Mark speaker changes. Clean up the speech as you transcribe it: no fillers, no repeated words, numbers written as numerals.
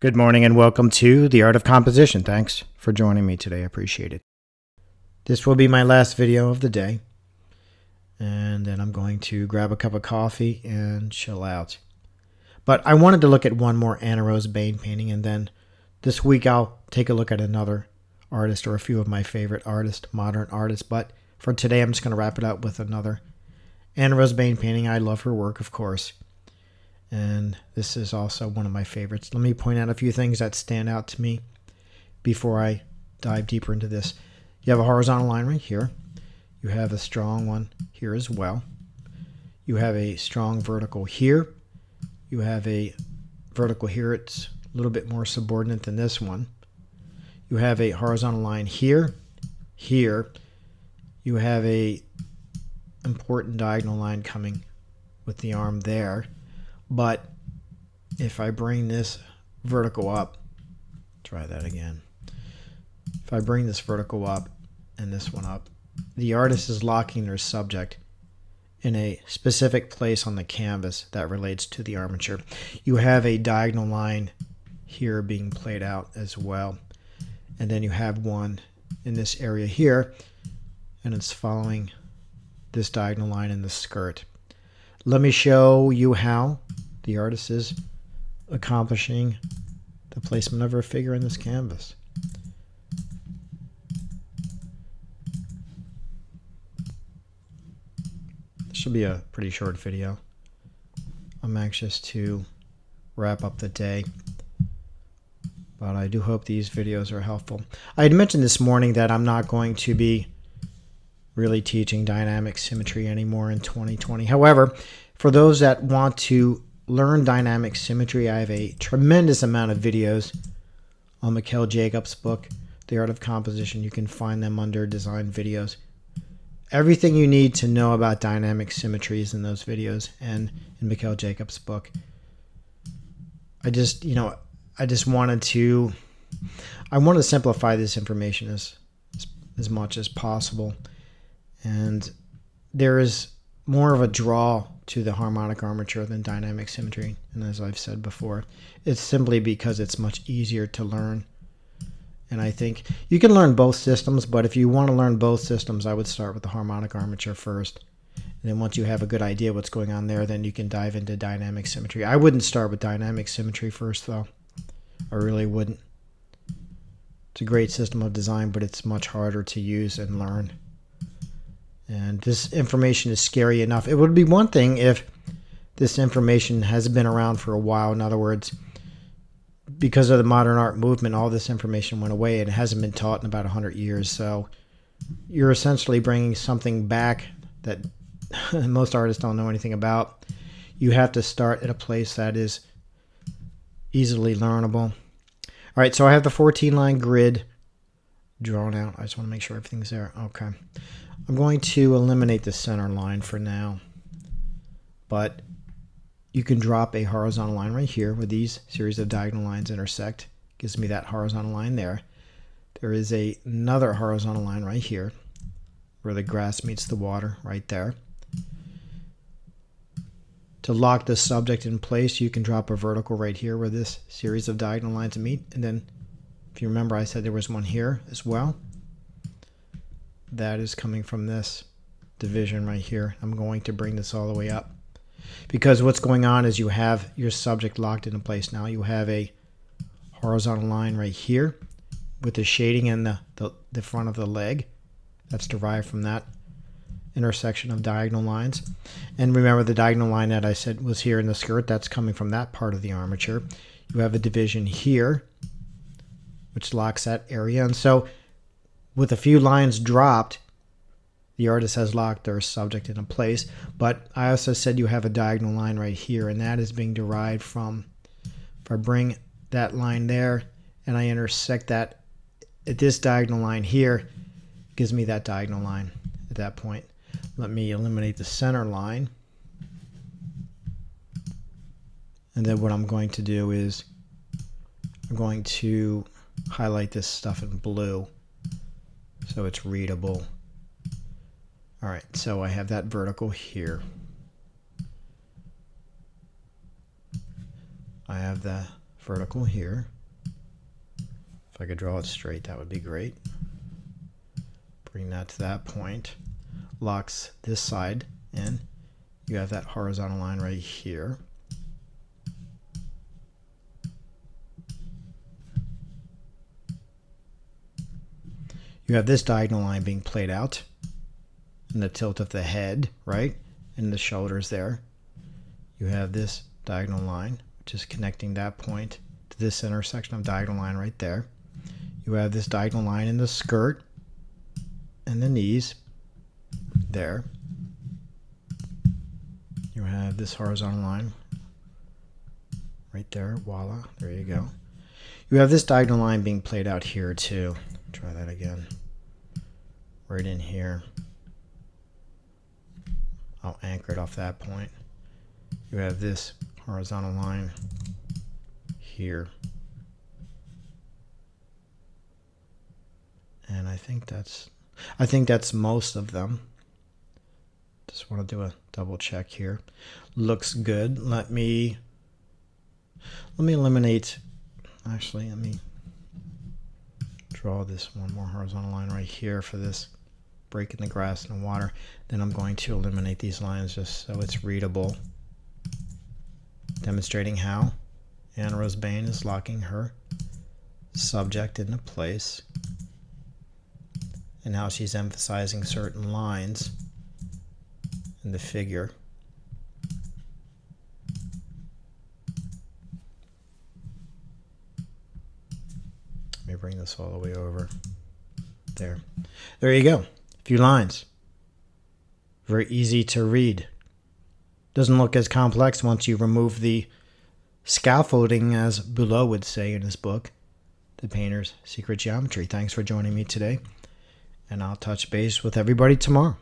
Speaker 1: Good morning and welcome to The Art of Composition. Thanks for joining me today. I appreciate it. This will be my last video of the day, and then I'm going to grab a cup of coffee and chill out. But I wanted to look at one more Anna Rose Bain painting, and then this week I'll take a look at another artist or a few of my favorite artists, modern artists. But for today, I'm just going to wrap it up with another Anna Rose Bain painting. I love her work, of course. And this is also one of my favorites. Let me point out a few things that stand out to me before I dive deeper into this. You have a horizontal line right here. You have a strong one here as well. You have a strong vertical here. You have a vertical here. It's a little bit more subordinate than this one. You have a horizontal line here, here. You have a important diagonal line coming with the arm there. But if I bring this vertical up, try that again. If I bring this vertical up and this one up, the artist is locking their subject in a specific place on the canvas that relates to the armature. You have a diagonal line here being played out as well. And then you have one in this area here, and it's following this diagonal line in the skirt. Let me show you how the artist is accomplishing the placement of her figure in this canvas. This should be a pretty short video. I'm anxious to wrap up the day, but I do hope these videos are helpful. I had mentioned this morning that I'm not going to be really teaching dynamic symmetry anymore in 2020. However, for those that want to learn dynamic symmetry, I have a tremendous amount of videos on Mikhail Jacobs' book, The Art of Composition. You can find them under Design Videos. Everything you need to know about dynamic symmetry is in those videos and in Mikhail Jacobs' book. I wanted to simplify this information as much as possible. And there is more of a draw to the harmonic armature than dynamic symmetry. And as I've said before, it's simply because it's much easier to learn. And I think you can learn both systems, but if you want to learn both systems, I would start with the harmonic armature first. And then once you have a good idea what's going on there, then you can dive into dynamic symmetry. I wouldn't start with dynamic symmetry first, though. I really wouldn't. It's a great system of design, but it's much harder to use and learn. And this information is scary enough. It would be one thing if this information has been around for a while. In other words, because of the modern art movement, all this information went away and it hasn't been taught in about 100 years. So you're essentially bringing something back that most artists don't know anything about. You have to start at a place that is easily learnable. All right, so I have the 14-line grid drawn out. I just want to make sure everything's there. Okay. I'm going to eliminate the center line for now, but you can drop a horizontal line right here where these series of diagonal lines intersect. Gives me that horizontal line there. There is another horizontal line right here where the grass meets the water right there. To lock the subject in place, you can drop a vertical right here where this series of diagonal lines meet. And then, if you remember, I said there was one here as well. That is coming from this division right here. I'm going to bring this all the way up. Because what's going on is you have your subject locked into place now. You have a horizontal line right here with the shading in the front of the leg. That's derived from that intersection of diagonal lines. And remember the diagonal line that I said was here in the skirt, that's coming from that part of the armature. You have a division here, which locks that area. And so with a few lines dropped, the artist has locked their subject into place. But I also said you have a diagonal line right here, and that is being derived from, if I bring that line there and I intersect that at this diagonal line here, gives me that diagonal line at that point. Let me eliminate the center line. And then what I'm going to do is I'm going to highlight this stuff in blue so it's readable. All right, so I have that vertical here. I have the vertical here. If I could draw it straight, that would be great. Bring that to that point. Locks this side in. You have that horizontal line right here. You have this diagonal line being played out in the tilt of the head, right? And the shoulders there. You have this diagonal line, which is connecting that point to this intersection of diagonal line right there. You have this diagonal line in the skirt and the knees there. You have this horizontal line right there. Voila, there you go. You have this diagonal line being played out here too. Try that again. Right in here. I'll anchor it off that point. You have this horizontal line here. And I think that's most of them. Just want to do a double check here. Looks good. Let me eliminate, actually, let me draw this one more horizontal line right here for this break in the grass and the water. Then I'm going to eliminate these lines just so it's readable, demonstrating how Anne Rose Bain is locking her subject into place and how she's emphasizing certain lines in the figure. Let me bring this all the way over. There you go. A few lines. Very easy to read. Doesn't look as complex once you remove the scaffolding, as Boulot would say in his book, The Painter's Secret Geometry. Thanks for joining me today, and I'll touch base with everybody tomorrow.